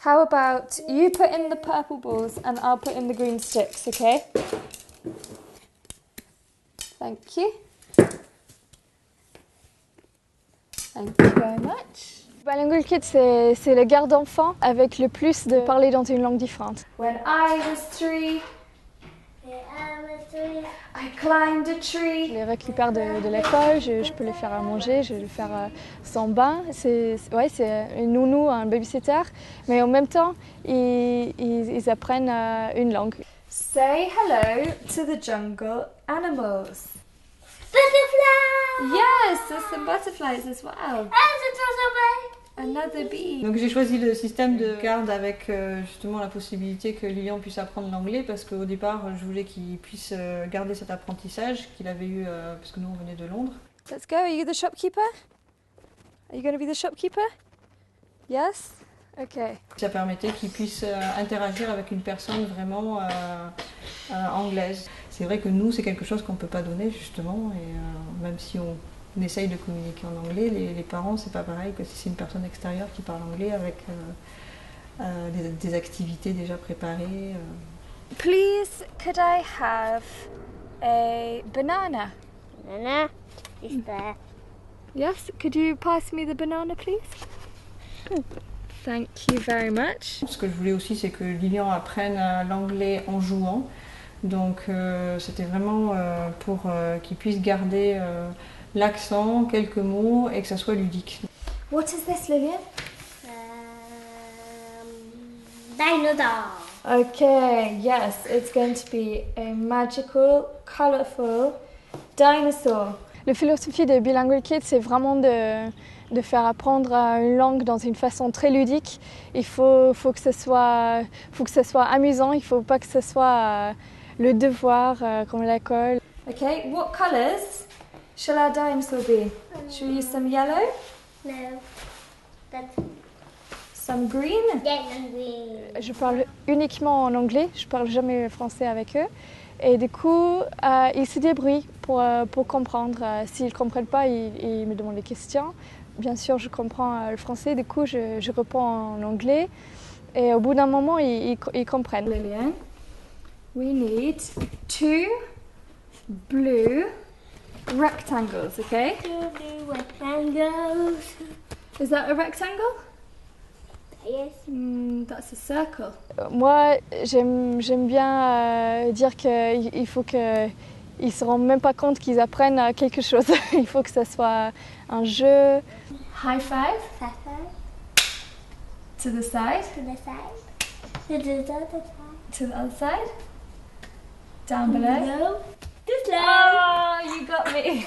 How about you put in the purple balls and I'll put in the green sticks, okay? Thank you. Thank you very much. Bilingual Kids, c'est le garde d'enfants avec le plus de parler dans une langue différente. When I was 3, I climbed a tree. Je les récupère de l'école, je peux les faire à manger, je vais les faire son bain. C'est une nounou, un babysitter, mais en même temps, ils apprennent une langue. Say hello to the jungle animals. Butterfly! Yes, there's some butterflies as well. Another bee. Donc j'ai choisi le système de garde avec justement la possibilité que Lilian puisse apprendre l'anglais parce qu'au départ je voulais qu'il puisse garder cet apprentissage qu'il avait eu parce que nous on venait de Londres. Let's go. Are you the shopkeeper? Are you going to be the shopkeeper? Yes? Okay. Ça permettait qu'il puisse interagir avec une personne vraiment anglaise. C'est vrai que nous c'est quelque chose qu'on ne peut pas donner justement et même si on essaye de communiquer en anglais, les parents c'est pas pareil que si c'est une personne extérieure qui parle anglais avec des activités déjà préparées. Please, could I have a banana? Banana is there. Yes, could you pass me the banana, please? Thank you very much. Ce que je voulais aussi, c'est que Lilian apprenne l'anglais en jouant. Donc c'était vraiment pour qu'il puisse garder l'accent, quelques mots et que ça soit ludique. What is this, Lillian? Dinosaur. Okay, yes, it's going to be a magical, colourful dinosaur. La philosophie de Bilingual Kids, c'est vraiment de faire apprendre une langue dans une façon très ludique. Il faut que ce soit amusant, il ne faut pas que ce soit le devoir comme à l'école. Okay, what colours shall our dinosaur be? Should we use some yellow? No. That's Some green? yellow and green. Je parle uniquement en anglais, je parle jamais français avec eux. Et du coup, ils se débrouillent pour comprendre. S'ils ne comprennent pas, ils me demandent des questions. Bien sûr, je comprends le français, du coup, je réponds en anglais. Et au bout d'un moment, ils comprennent. Lillian, we need 2 blue rectangles, okay? Two blue rectangles. Is that a rectangle? Yes. That's a circle. Moi, j'aime bien dire qu'il faut qu'ils ne se rendent même pas compte qu'ils apprennent quelque chose. Il faut que ça soit un jeu. High five. High five. To the side. To the side. To the other side. To the other side. Down below. Below. Too slow. Oh, you got me.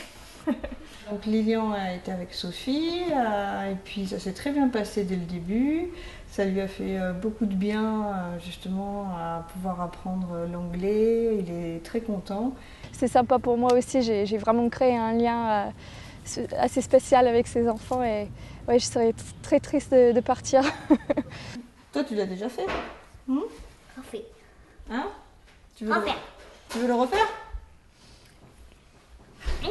Donc Lilian a été avec Sophie et puis ça s'est très bien passé dès le début. Ça lui a fait beaucoup de bien justement à pouvoir apprendre l'anglais. Il est très content. C'est sympa pour moi aussi. J'ai vraiment créé un lien assez spécial avec ces enfants et ouais, je serais très triste de partir. Toi, tu l'as déjà fait? Refait. Hein? Tu veux Refaire. Tu veux le refaire? Mmh.